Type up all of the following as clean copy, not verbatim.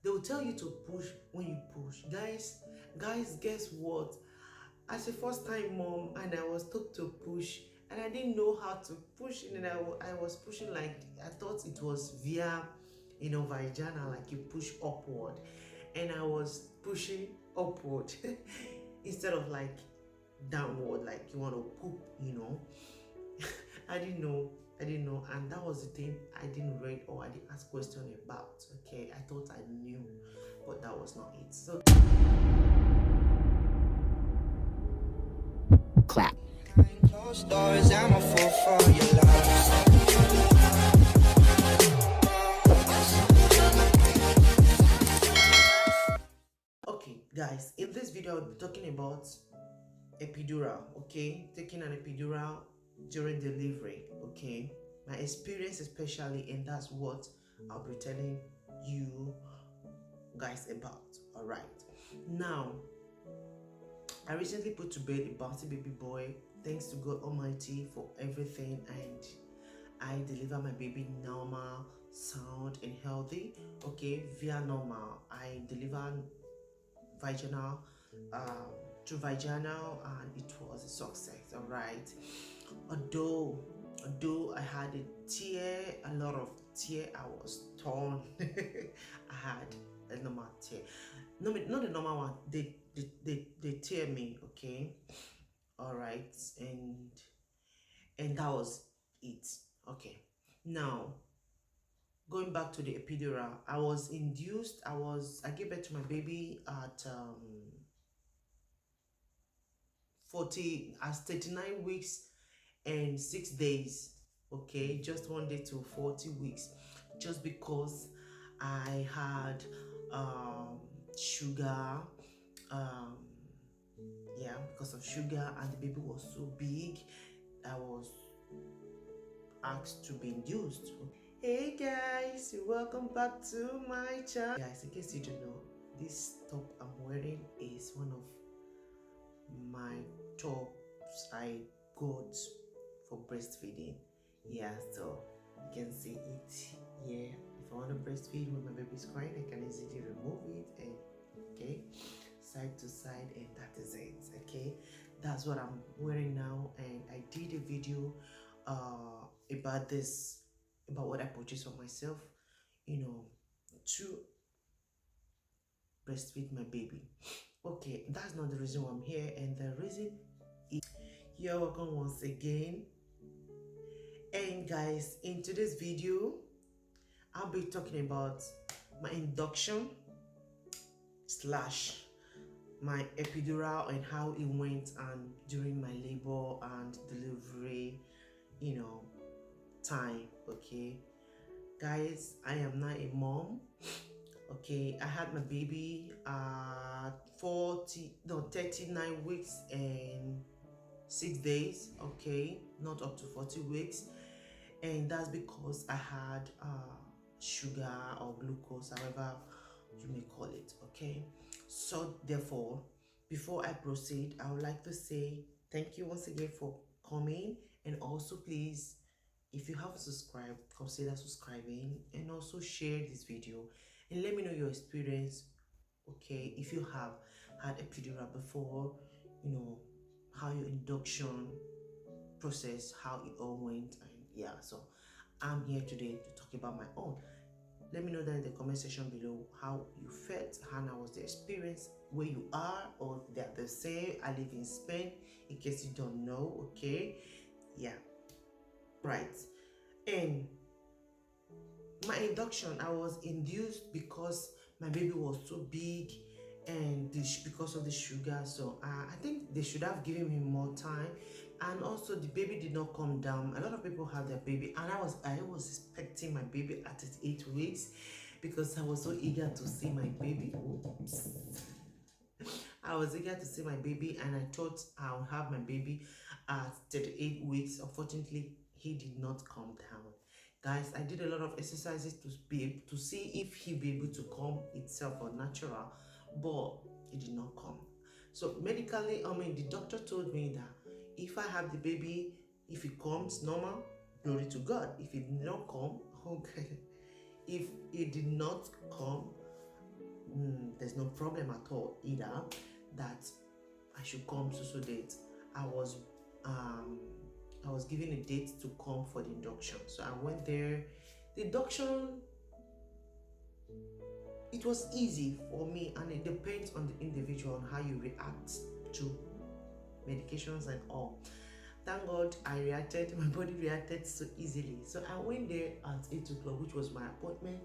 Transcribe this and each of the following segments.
They will tell you to push when you push. Guys, guess what? As a first time mom, and I was told to push, and I didn't know how to push, and then I was pushing like I thought it was via, vagina, like you push upward, and I was pushing upward instead of like downward, like you want to poop. I didn't know, and that was the thing I didn't read or I didn't ask question about. Okay, I thought I knew, but that was not it. So Clap. Closed doors, I'm a fool for your love. okay, guys, in this video I'll be talking about epidural. Okay, taking an epidural during delivery. Okay, my experience especially, and that's what I'll be telling you guys about. All right, now I recently put to bed a bouncy baby boy. Thanks to God Almighty for everything, and I deliver my baby normal, sound, and healthy. Okay, via normal. I deliver vaginal, through vaginal, and it was a success. All right. Although I had a lot of tear, I was torn. I had a normal tear, no, not the normal one. They tear me. Okay, all right, and that was it. Okay, now going back to the epidural, I gave birth to my baby at 39 weeks and 6 days. Okay, just 1 day to 40 weeks, just because I had sugar, um yeah, because of sugar, and the baby was so big, I was asked to be induced. Hey guys, welcome back to my channel. Guys, in case you don't know, this top I'm wearing is one of my tops I got for breastfeeding. Yeah, so you can see it here. If I want to breastfeed when my baby's crying, I can easily remove it, and okay, side to side, and that is it. Okay, that's what I'm wearing now, and I did a video about what I purchased for myself, to breastfeed my baby. Okay, that's not the reason why I'm here, and the reason is, you're welcome once again. And guys, in today's video I'll be talking about my induction slash my epidural, and how it went, and during my labor and delivery time. Okay, guys, I am now a mom. Okay, I had my baby at 39 weeks and 6 days. Okay, not up to 40 weeks, and that's because I had sugar or glucose, however you may call it. Okay, so therefore, before I proceed, I would like to say thank you once again for coming, and also please, if you haven't subscribed, consider subscribing, and also share this video, and let me know your experience. Okay, if you have had epidural before, how your induction process, how it all went, and yeah, so I'm here today to talk about my own. Let me know down in the comment section below how you felt, how was the experience, where you are, or that they say I live in Spain, in case you don't know. Okay, yeah, right. And my induction, I was induced because my baby was so big, and because of the sugar. So I think they should have given me more time, and also the baby did not come down. A lot of people have their baby, and I was expecting my baby at 8 weeks, because I was so eager to see my baby. Oops. I was eager to see my baby, and I thought I would have my baby at 38 weeks. Unfortunately, he did not come down. Guys, I did a lot of exercises to be able to see if he'd be able to come itself or natural, but it did not come. So medically, the doctor told me that if I have the baby, if it comes normal, glory to God. If it did not come, okay. If it did not come, there's no problem at all either that I should come so date. I was given a date to come for the induction. So I went there. The induction, it was easy for me, and it depends on the individual on how you react to medications and all. Thank God my body reacted so easily. So I went there at 8 o'clock, which was my appointment,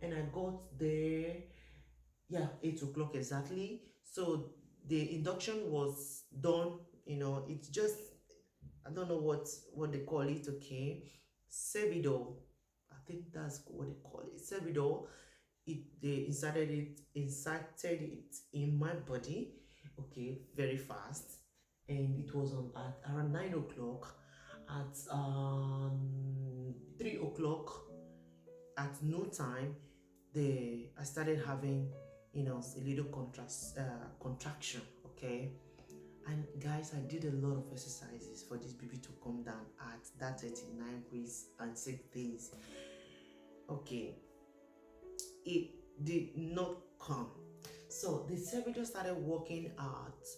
and I got there, 8 o'clock exactly. So the induction was done, it's just, I don't know what they call it, okay? Servidor, I think that's what they call it, Servidor. They inserted it in my body, okay, very fast, and it was on at around 9 o'clock. At 3 o'clock, at no time, I started having a little contraction, okay. And guys, I did a lot of exercises for this baby to come down at that 39 weeks and 6 days. Okay, it did not come. So the servitor started working at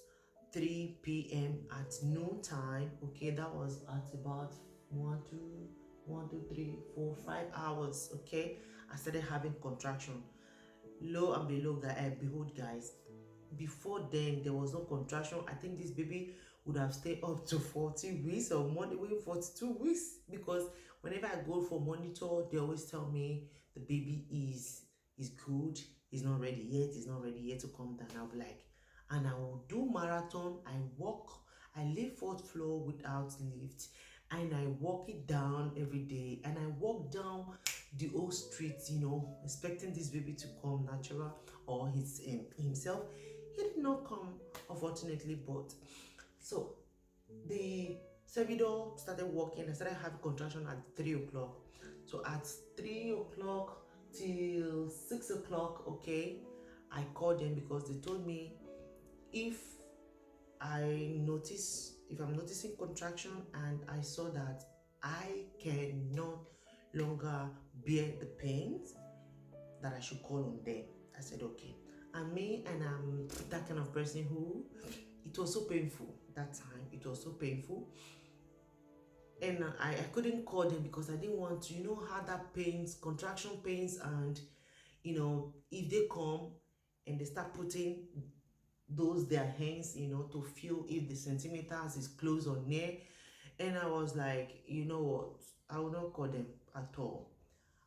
3 p.m. at noon time. Okay, that was at about 1, 2, 3, 4, 5 hours. Okay, I started having contraction. Lo and behold, guys, before then there was no contraction. I think this baby would have stayed up to 40 weeks or more, even 42 weeks, because whenever I go for monitor, they always tell me the baby is good, he's not ready yet to come down. I'll be like, and I will do marathon. I walk, I live 4th floor without lift, and I walk it down every day, and I walk down the whole street, expecting this baby to come natural or himself. He did not come, unfortunately. But so the servidor started working. I started having contraction at 3 o'clock. So at 3 o'clock till 6 o'clock, okay, I called them because they told me if I'm noticing contraction and I saw that I cannot longer bear the pains, that I should call on them. I said okay. And I'm that kind of person who, it was so painful that time. It was so painful, and I couldn't call them because I didn't want to, how that pains, contraction pains, and if they come and they start putting their hands, to feel if the centimeters is close or near. And I was like, you know what, I will not call them at all.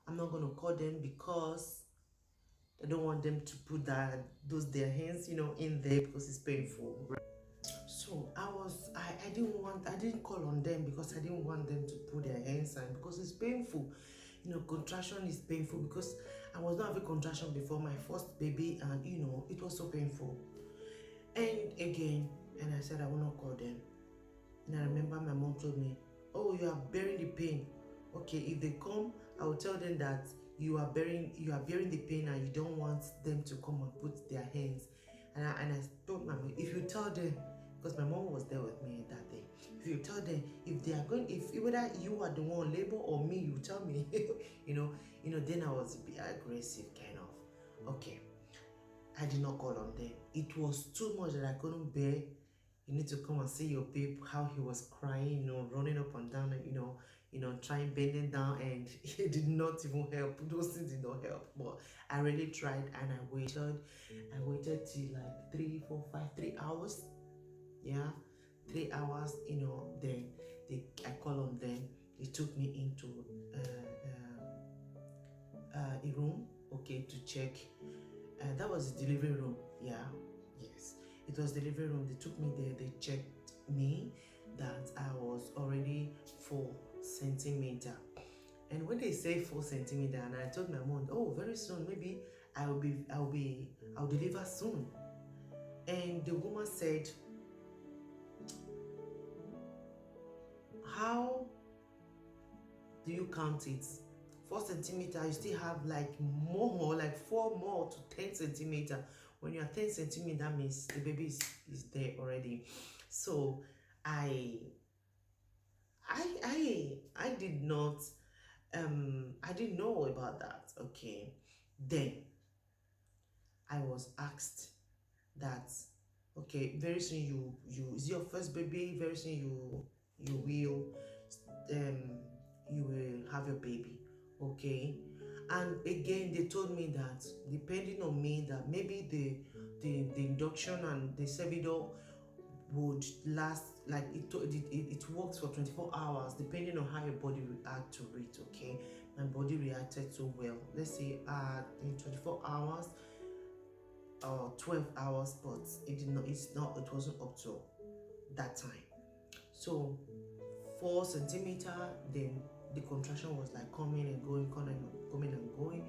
I'm not going to call them because I don't want them to put their hands, in there, because it's painful. So I didn't call on them because I didn't want them to put their hands on, because it's painful. Contraction is painful, because I was not having contraction before my first baby, and it was so painful. And again, and I said I will not call them. And I remember my mom told me, oh, you are bearing the pain. Okay, if they come, I will tell them that you are bearing the pain and you don't want them to come and put their hands. And I told my mom, if you tell them, because my mom was there with me that day, if you tell them, if they are going, if whether you are the one labor or me, you tell me, then I was a bit aggressive kind of. Okay, I did not call on them. It was too much that I couldn't bear. You need to come and see your babe, how he was crying, running up and down, trying bending down, and it did not even help. Those things did not help. But I really tried, and I waited. I waited till like 3, 4, 5, 3 hours. Yeah, 3 hours. Then I called on them. They took me into a room, okay, to check. That was the delivery room. Yeah, yes, it was delivery room. They took me there. They checked me that I was already 4 centimeter. And when they say 4 centimeter, and I told my mom, oh, very soon, maybe I'll deliver soon. And the woman said, how do you count it? 4 centimeter, you still have like 4 more to 10 centimeter. When you are 10 centimeter, that means the baby is there already. So I did not I didn't know about that. Okay, then I was asked that, okay, very soon you is your first baby, very soon you will have your baby, okay. And again they told me that depending on me, that maybe the induction and the cervidor would last, like it works for 24 hours depending on how your body react to it, okay. My body reacted so well, let's say in 24 hours or 12 hours, but it wasn't up to that time. So 4 centimeter, then the contraction was like coming and going, coming and going.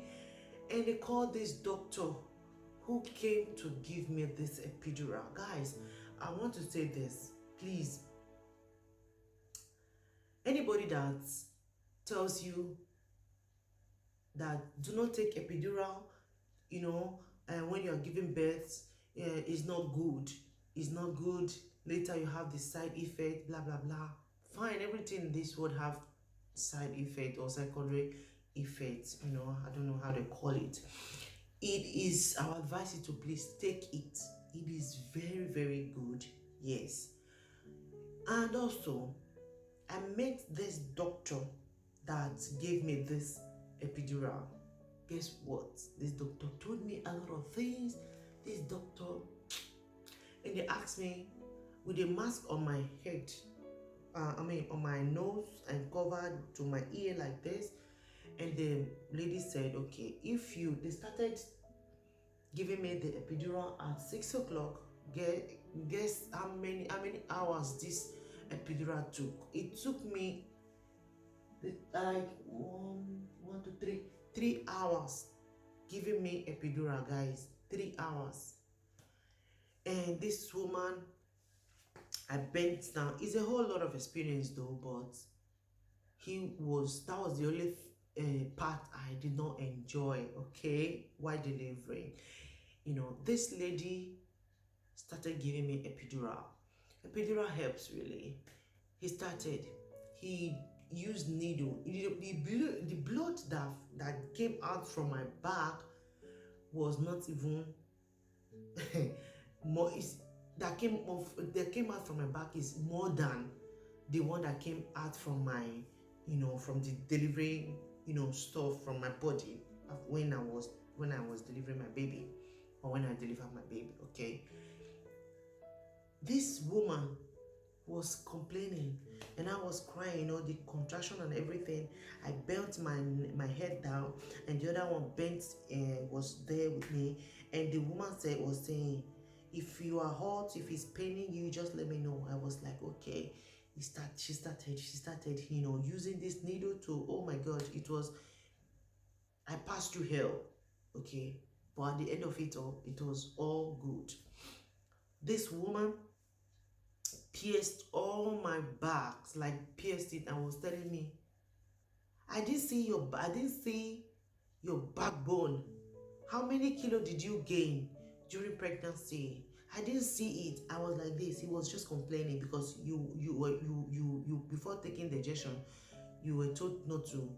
And they called this doctor who came to give me this epidural. Guys, I want to say this, please. Anybody that tells you that do not take epidural, when you're giving birth, is not good, later you have the side effect, blah blah blah. Fine, everything in this would have side effect or secondary effects, I don't know how they call it. It is our advice to please take it. It is very, very good, yes. And also, I met this doctor that gave me this epidural. Guess what? This doctor told me a lot of things. This doctor, and they asked me with a mask on my head, on my nose and covered to my ear like this. And the lady said, okay, they started giving me the epidural at 6 o'clock. Guess how many hours this epidural took? It took me like 3 hours giving me epidural, guys. 3 hours. And this woman, I bent down. It's a whole lot of experience though, but that was the only part I did not enjoy, okay, while delivering. This lady started giving me epidural. Epidural helps really. He used needle. The blood that came out from my back was not even more. That came out from my back is more than the one that came out from my, from the delivering, stuff from my body when I was delivering my baby, or when I delivered my baby, okay. This woman was complaining and I was crying, the contraction and everything. I bent my head down, and the other one bent and was there with me. And the woman was saying, if you are hot, if it's paining you, just let me know. I was like, okay. She started, using this needle to, oh my God, I passed through hell, okay. But at the end of it all, it was all good. This woman pierced all my backs, like pierced it, and was telling me, I didn't see your backbone. How many kilo did you gain during pregnancy? I didn't see it. I was like this. He was just complaining because you before taking the injection, you were told not to.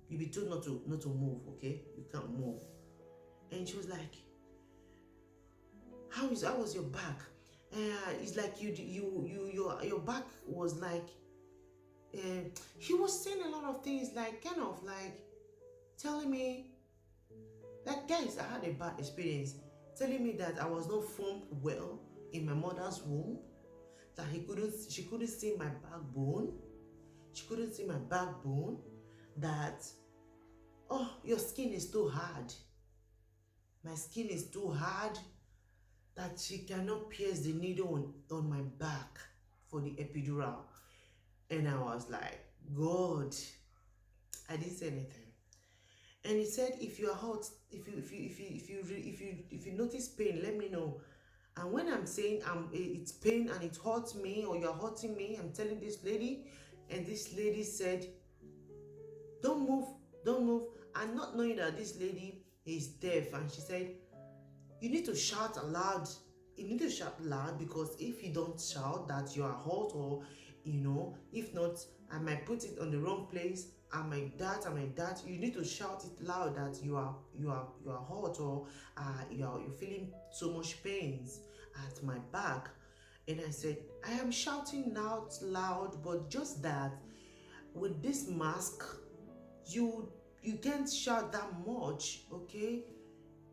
You be told not to move. Okay, you can't move. And she was like, how was your back? It's like your back was like. He was saying a lot of things, like kind of like telling me that, guys, I had a bad experience, telling me that I was not formed well in my mother's womb, that she couldn't see my backbone. She couldn't see my backbone. That, oh, your skin is too hard. My skin is too hard, that she cannot pierce the needle on my back for the epidural. And I was like, God, I didn't say anything. And he said, if you are hot, if you notice pain, let me know. And when I'm saying it's pain and it hurts me, or you're hurting me, I'm telling this lady, and this lady said, don't move, don't move. And not knowing that this lady is deaf, and she said, you need to shout aloud. You need to shout loud, because if you don't shout that you are hot, or if not, I might put it on the wrong place I'm like that, I'm like that. You need to shout it loud that you are hot, or you're feeling so much pains at my back. And I said, I am shouting out loud, but just that with this mask, you can't shout that much, okay?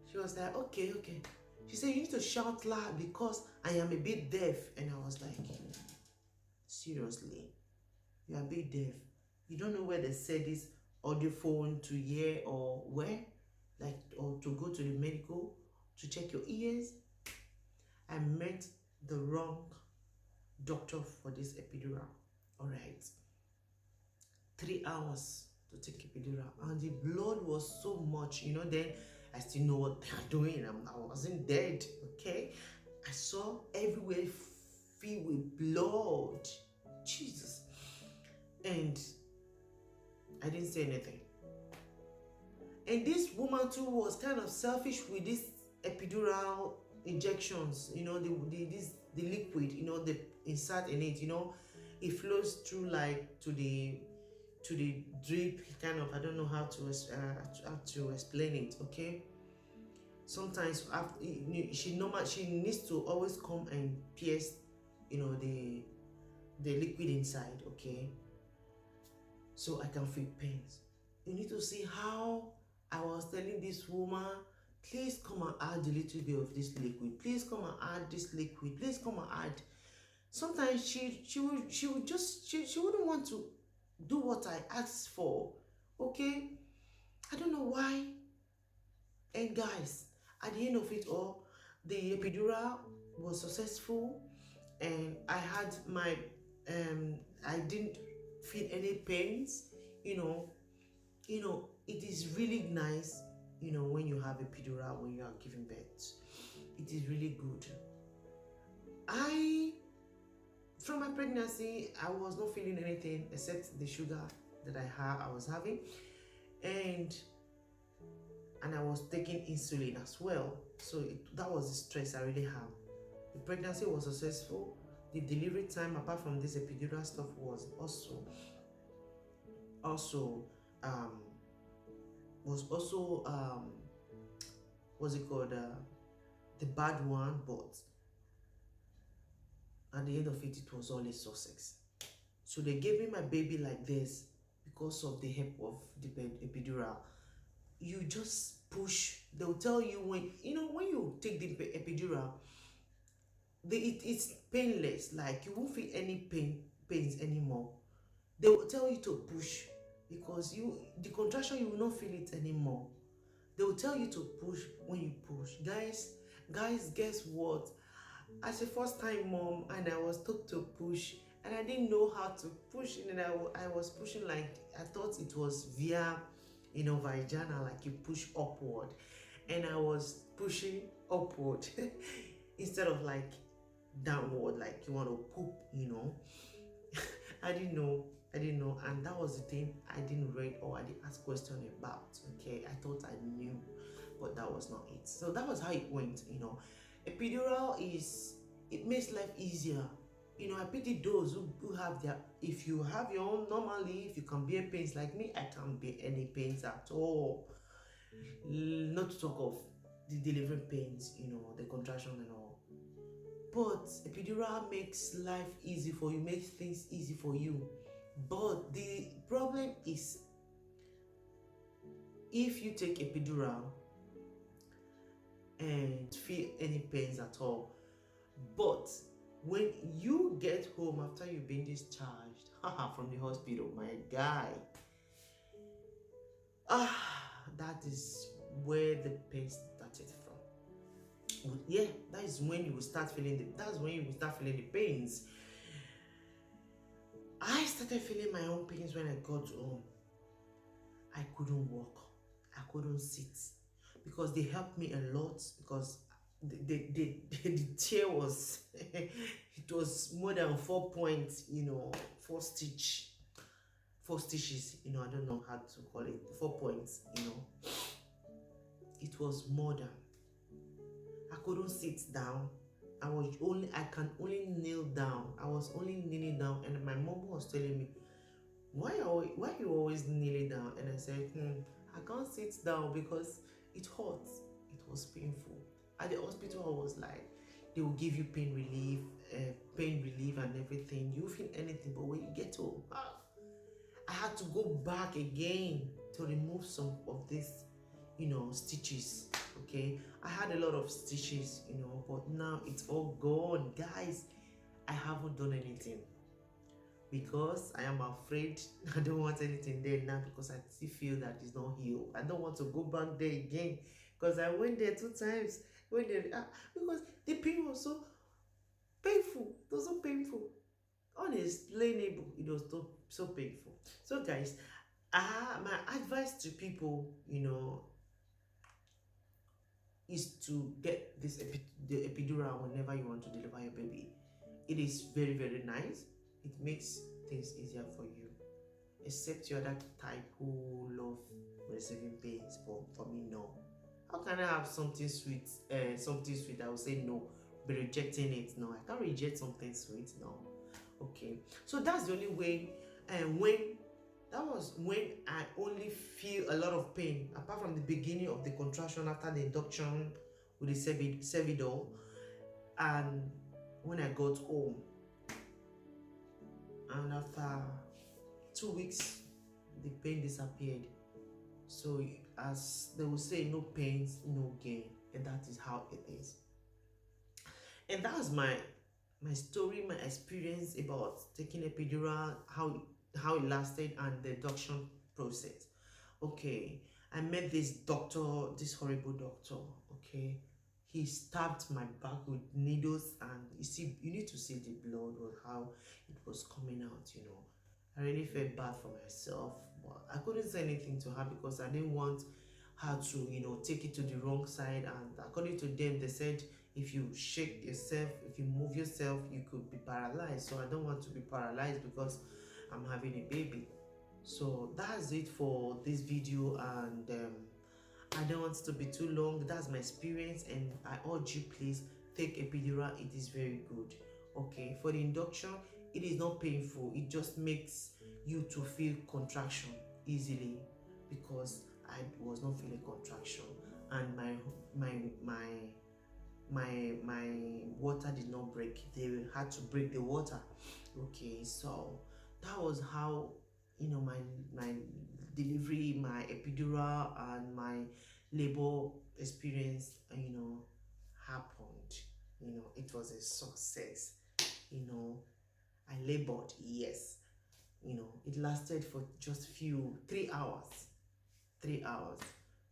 She was like, okay, okay. She said, you need to shout loud because I am a bit deaf. And I was like, seriously? You're a bit deaf? You don't know where they said this audio phone to hear, or where? Like, or to go to the medical to check your ears? I met the wrong doctor for this epidural. All right. 3 hours to take epidural, and the blood was so much, you know. Then I still know what they're doing. I wasn't dead, okay? I saw everywhere filled with blood. Jesus. And I didn't say anything. And this woman too was kind of selfish with this epidural injections, you know, the liquid, you know, the insert in it, you know, it flows through like to the drip, kind of. I don't know how to explain it, okay? Sometimes after, she needs to always come and pierce, you know, the liquid inside, okay? So I can feel pains. You need to see how I was telling this woman, please come and add a little bit of this liquid. Please come and add this liquid. Please come and add. Sometimes she wouldn't want to do what I asked for, okay? I don't know why. And guys, at the end of it all, the epidural was successful, and I had my I didn't feel any pains. You know, it is really nice, you know, when you have epidural when you are giving birth. It is really good. From my pregnancy, I was not feeling anything except the sugar that I was having, and I was taking insulin as well. So that was the stress I really have. The pregnancy was successful. The delivery time, apart from this epidural stuff, was also what's it called, the bad one, but at the end of it, it was all a success. So they gave me my baby like this because of the help of the epidural. You just push. They'll tell you when you take the epidural, it's painless. Like, you won't feel any pains anymore. They will tell you to push, because the contraction, you will not feel it anymore. They will tell you to push. When you push, guys, guess what? As a first-time mom, and I was told to push, and I didn't know how to push, and I was pushing like I thought it was via, vagina, like you push upward, and I was pushing upward instead of like downward, like you want to poop, I didn't know, and that was the thing I didn't read, or I didn't ask question about. Okay, I thought I knew, but that was not it. So that was how it went. Epidural it makes life easier. I pity those who have their, if you have your own, normally, if you can bear pains like me, I can't bear any pains at all. Not to talk of the delivery pains, the contraction and all. But epidural makes life easy for you, makes things easy for you. But the problem is, if you take epidural and feel any pains at all, but when you get home after you've been discharged from the hospital, my guy, that is where the pain started from. Yeah, that is when you will start feeling the pains. I started feeling my own pains when I got home. I couldn't walk, I couldn't sit, because they helped me a lot, because the tear was it was more than 4 points, 4 stitches, I don't know how to call it, 4 points, it was more than. I couldn't sit down. I can only kneel down. I was only kneeling down, and my mom was telling me, why you always kneeling down? And I said, I can't sit down because it hurts. It was painful. At the hospital, I was like, they will give you pain relief and everything. You feel anything, but when you get home, I had to go back again to remove some of these, stitches. Okay, I had a lot of stitches, but now it's all gone, guys. I haven't done anything because I am afraid. I don't want anything there now because I still feel that it's not healed. I don't want to go back there again because I went there 2 times. Went there because the pain was so painful. It was so painful. Unexplainable. It was so painful. So, guys, my advice to people, is to get the epidural whenever you want to deliver your baby. It is very, very nice. It makes things easier for you, except you're that type who love receiving pains. But for me, no. How can I have something sweet? I will say no, be rejecting it. No, I can't reject something sweet. No. Okay, so that's the only way. And that was when I only feel a lot of pain, apart from the beginning of the contraction after the induction with the Cervidil, and when I got home. And after 2 weeks, the pain disappeared. So, as they will say, no pains, no gain, and that is how it is. And that's my story, my experience about taking epidural, how it lasted, and the induction process. Okay, I met this doctor, this horrible doctor. Okay, he stabbed my back with needles, and you need to see the blood or how it was coming out. I really felt bad for myself, but I couldn't say anything to her because I didn't want her to take it to the wrong side. And according to them, they said if you shake yourself, if you move yourself, you could be paralyzed. So I don't want to be paralyzed because I'm having a baby. So that's it for this video, and I don't want it to be too long. That's my experience, and I urge you, please take epidural. It is very good. Okay, for the induction, it is not painful. It just makes you to feel contraction easily because I was not feeling contraction, and my water did not break. They had to break the water. Okay, so that was how my delivery, my epidural, and my labor experience happened. It was a success. I labored, yes. It lasted for just 3 hours. 3 hours.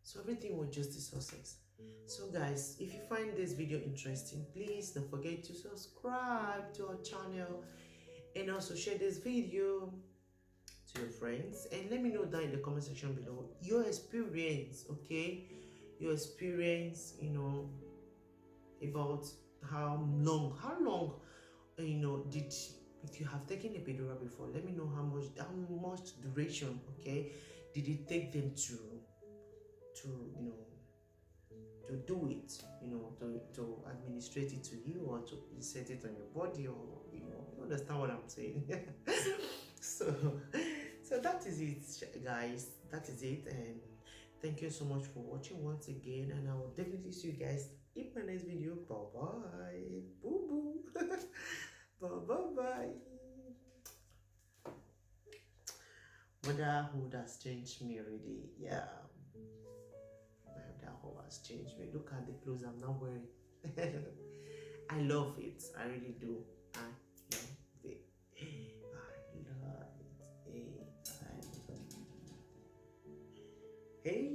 So everything was just a success. So guys, if you find this video interesting, please don't forget to subscribe to our channel and also share this video to your friends, and let me know down in the comment section below your experience. Okay, your experience, about how long did, if you have taken epidural before, let me know how much duration, okay, did it take them to do it, to administrate it to you, or to insert it on your body, or you understand what I'm saying. so that is it, guys. That is it, and thank you so much for watching once again, and I will definitely see you guys in my next video. Bye bye, boo boo. Bye. Motherhood has changed me, really. Yeah, motherhood has changed me. Look at the clothes I'm now wearing. I love it. I really do. I love it. I love it. Hey.